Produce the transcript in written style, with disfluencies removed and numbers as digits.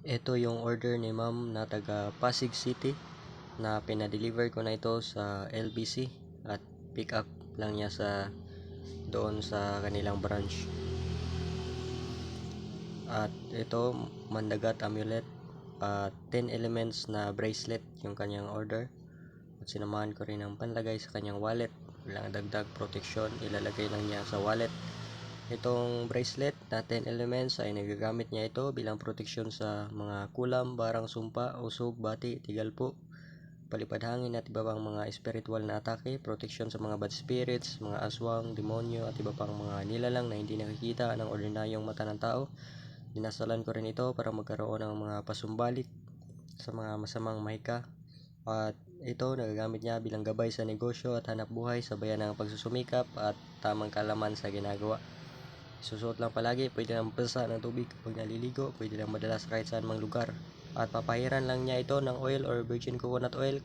Ito yung order ni ma'am na taga Pasig City na pinadeliver ko na ito sa LBC at pick up lang niya doon sa kanilang branch. At ito, Mandagat Amulet, 10 elements na bracelet yung kanyang order. At sinamahan ko rin ang panlagay sa kanyang wallet. Walang dagdag protection, ilalagay lang niya sa wallet. Itong bracelet na 10 elements ay nagagamit niya ito bilang proteksyon sa mga kulam, barang sumpa, usog, bati, tigalpo, palipad hangin at iba pang mga spiritual na atake, proteksyon sa mga bad spirits, mga aswang, demonyo at iba pang mga nilalang na hindi nakikita ng ordinaryong mata ng tao. Dinasalan ko rin ito para magkaroon ng mga pasumbalik sa mga masamang mahika. At ito nagagamit niya bilang gabay sa negosyo at hanap buhay, sabayan ng pagsusumikap at tamang kalaman sa ginagawa. Susuot lang palagi, pwede lang basa ng tubig kapag naliligo, pwede lang madalas kahit saan mang lugar. At papahiran lang niya ito ng oil or virgin coconut oil